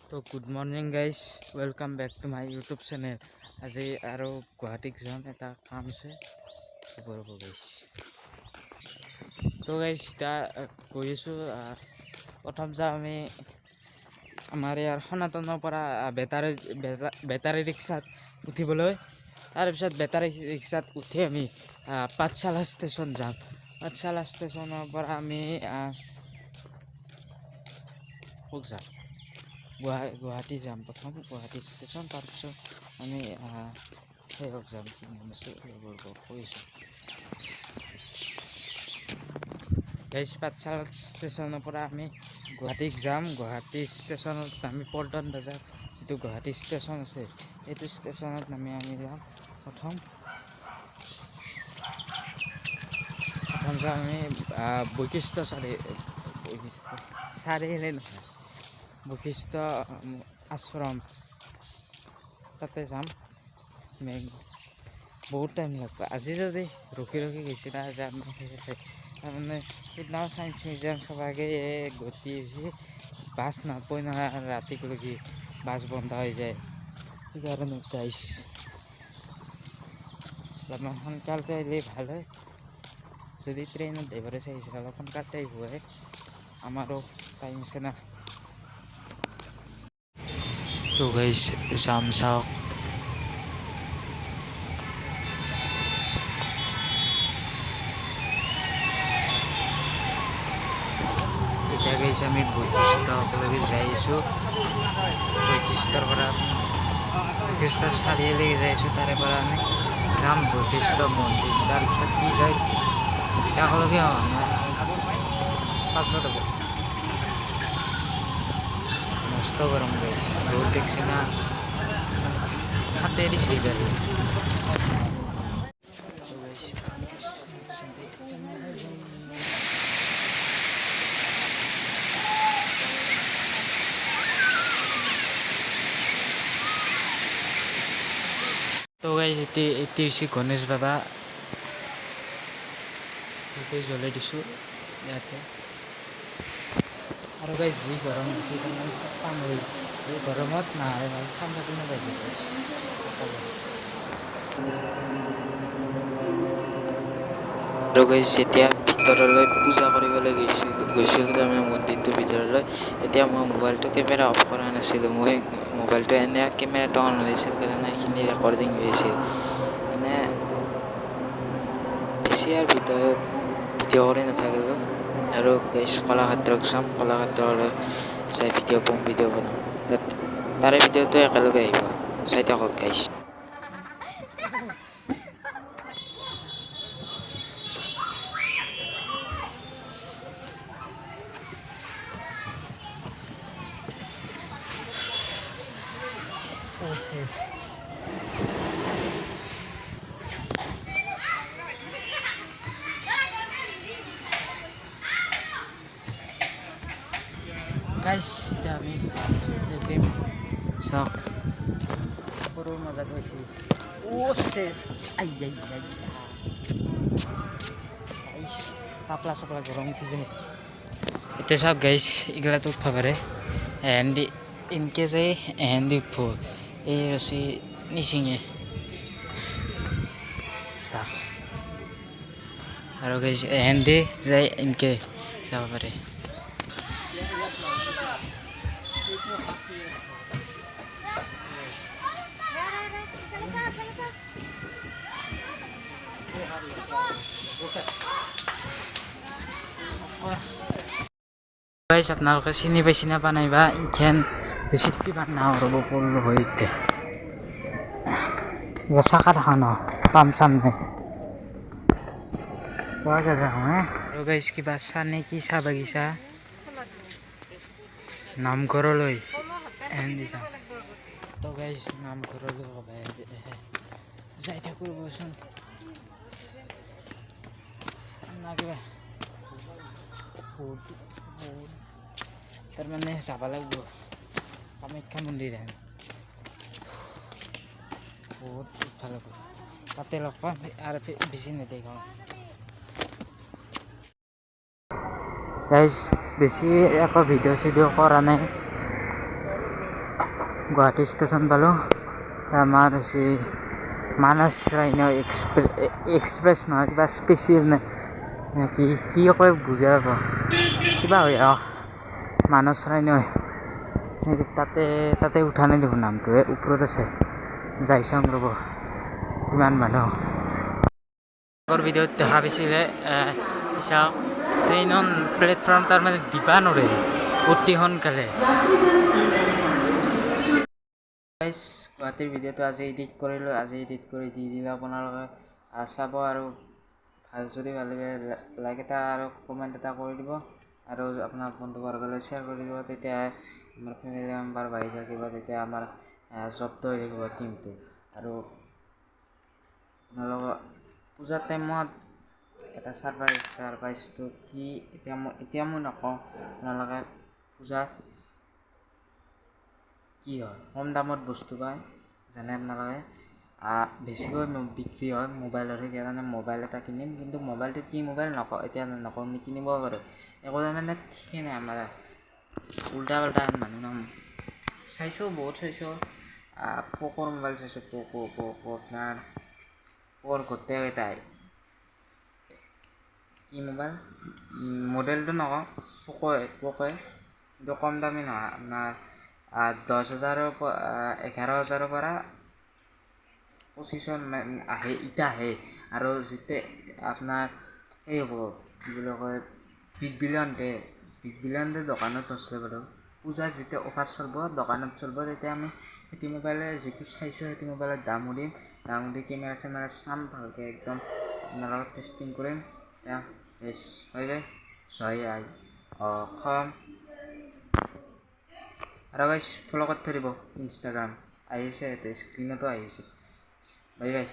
তো good morning guys, welcome back to my YouTube channel. আজি আৰু গুৱাহাটীত যাম, এটা কাম আছে ৰ'ব গাইজ। তো গাইজ এতিয়া গৈ আছোঁ। প্ৰথম যাম আমি আমাৰ ইয়াৰ সনাতনৰ পৰা বেটাৰী ৰিক্সাত উঠিবলৈ। তাৰপিছত বেটাৰী ৰিক্সাত উঠি আমি পাঠশালা ষ্টেচন যাম। পাঠশালা ষ্টেচনৰ পৰা আমি ক'ত যাম, গুৱাহাটী যাম। প্ৰথম গুৱাহাটী ষ্টেচন, তাৰপিছত আমি সেইক যাম, কি নাম আছে কৈছোঁ গাইজ। পাঠশালা ষ্টেচনৰ পৰা আমি গুৱাহাটীত যাম। গুৱাহাটী ষ্টেচনত আমি পল্টন বজাৰ যিটো গুৱাহাটী ষ্টেচন আছে, সেইটো ষ্টেচনত নামি আমি যাম। প্ৰথম যাম আমি বশিষ্ঠ চাৰিআলি নহয়, বশিষ্ঠ আশ্ৰম, তাতে যাম। বহুত টাইম লাগব। আজি যদি ৰখি গৈছে তাৰমানে সিদিনাও চায়েন্স মিউজিয়াম চাবাগে গতি হৈছে, বাছ নাপায় নহয় ৰাতিলৈকে, বাছ বন্ধ হৈ যায়। সেইকাৰণে গাইছ অলপমান সোনকালতে আহিলে ভাল হয়। যদি ট্ৰেইনত ড্ৰাইভাৰে চাইছে অলপ সোনকালতে আহিব হয়, আমাৰো টাইম আছে না। তো গাইছ যাম, চাওক এতিয়া গাইছ আমি বশিষ্ঠলৈকে যাই আছোঁ। বশিষ্ঠৰ পৰা বশিষ্ঠ চাৰিআলিলৈকে যাই আছোঁ। তাৰে পৰা আমি যাম বশিষ্ঠ মন্দিৰ। তাৰপিছত কি যায় একেলগে পাছত হ'ব। মস্ত গৰম গাইছ, ৰ'দ দেখছি না, হাতে দিছে গাড়ী। তো গাইজ এটি হৈছে গণেশ বাবা, জ্বলাই দিছোঁ ইয়াতে। আৰু গাইজ যি গৰম দিছে তাৰমানে পাম হৈ, এই গৰমত নাহে ভাল, ঠাণ্ডা দিনত আহিব গাইজ। আৰু গাইজ এতিয়া ভিতৰলৈ পূজা কৰিবলৈ গৈছিলোঁ তাৰমানে মন্দিৰটোৰ ভিতৰলৈ। এতিয়া মই মোবাইলটো কেমেৰা অফ কৰা নাছিলোঁ, মই মোবাইলটো এনে কেমেৰাটো অন হৈছিল কাৰণে এইখিনি ৰেকৰ্ডিং হৈ আছিল। মানে বেছি আৰু ভিডিঅ' কৰি নাথাকিলোঁ। আৰু গাইজ কলাক্ষেত্ৰত যাম, কলাক্ষেত্ৰলৈ যাই ভিডিঅ' বনাম। তাৰে ভিডিঅ'টো একেলগে আহিব, চাই থাকক গাইজ। গাইজ এতিয়া আমি দেখিম, চাওক সৰু মজাটো হৈছে। গাইজ পাপলা চাপলা গৰম উঠি যায়। এতিয়া চাওক গাইজ, এইগিলাটো উঠব পাৰে, এহেন্দি ইনকে যায়, এহেন্দি উঠব, এই ৰচি নিচিঙে চাওক। আৰু গাইজ এহেন্দি যায় ইনকে যাব পাৰে। গাইজ আপোনালোকে চিনি পাই চিনা পা নাইবা, এইখান বেছি কিবা নাও ৰ'ব পল্লো হৈ এতিয়া চাকা দেখা ন, পাম চাম নাই পোৱা যাব। আৰু গাইজ কিবা চা নে কি চাহ বাগিচা নামঘৰলৈ যাম। তো গাইজ নামঘৰলৈ যাই থাকোঁ ৰ'বচোন কিবা তাৰমানে যাব লাগিব কামাখ্যা মন্দিৰ বহুত ভাল হ'ব, তাতে লগ পাম আৰু বেছি নেদেখাওঁ গাইজ। বেছি একো ভিডিঅ' চিডিঅ' কৰা নাই, গুৱাহাটী ষ্টেচন পালোঁ। আমাৰ হৈছে মানস ৰাইন এক্সপ্ৰেছ নহয়, কিবা স্পেচিয়েল নে কি কি কয় বুজি নাপাওঁ, কিবা হয় মানস ৰাইন তাতে উঠা নাই দেখোন, নামটোৱে ওপৰত আছে। যাই চাওঁ ৰ'ব কিমান মানুহ। আগৰ ভিডিঅ'ত দেখা পাইছিলে চাওঁ ট্ৰেইনৰ প্লেটফৰ্ম তাৰমানে দিবা নোৱাৰে অতি সোনকালে। গুৱাহাটীৰ ভিডিঅ'টো আজি এডিট কৰিলোঁ, আজি এডিট কৰি দি দিলে আপোনালোকে চাব, আৰু ভাল যদি ভাল লাগে লাইক এটা আৰু কমেণ্ট এটা কৰি দিব, আৰু আপোনাৰ বন্ধুবৰ্গলৈ শ্বেয়াৰ কৰি দিব। তেতিয়া আমাৰ ফেমিলি মেম্বাৰ বাঢ়ি থাকিব, তেতিয়া আমাৰ জব্দ হৈ থাকিব টিমটো। আৰু আপোনালোকৰ পূজাৰ টাইমত এটা ছাৰপ্ৰাইজটো কি এতিয়া মই নকওঁ, আপোনালোকে পূজা কি হয় কম দামত বস্তু পায় যেনে আপোনালোকে বেছিকৈ বিক্ৰী হয় মোবাইলৰ, সেইকাৰণে মোবাইল এটা কিনিম। কিন্তু মোবাইলটো কি মোবাইল নকওঁ, এতিয়া নকওঁ, নিকিনিব পাৰোঁ, একো তাৰমানে ঠিকেই নাই। আমাৰ উল্টা পাল্টা মানুহ নাম চাইছোঁ, বহুত চাইছোঁ। প'কৰ মোবাইল চাইছোঁ, প'ক' আপোনাৰ প'ৰ গোটেইকেইটাই কি মোবাইল মডেলটো নকওঁ, প'ক'য়ে কিন্তু কম দামী নহয়, আপোনাৰ 10,000 11,000 পৰা 25 আহে ইটা আহে। আৰু যেতিয়া আপোনাৰ সেই হ'ব কি বুলি কয় বিগ বিলিয়ন ডে দোকানত নচলে বাৰু, পূজাত যেতিয়া অফাৰ চলিব দোকানত চলিব, তেতিয়া আমি সেইটো মোবাইলে যিটো চাইছোঁ সেইটো মোবাইলত দাম দিম, কেমেৰা চেমেৰা চাম ভালকৈ, একদম আপোনালোকক টেষ্টিং কৰিম। এতিয়া বাই বাই, জয় আই অসম। আৰু গাইছ ফ'ল' কৰি থৈ দিব ইনষ্টাগ্ৰাম, আহিছে স্ক্ৰীণতো আহিছে। Bye bye.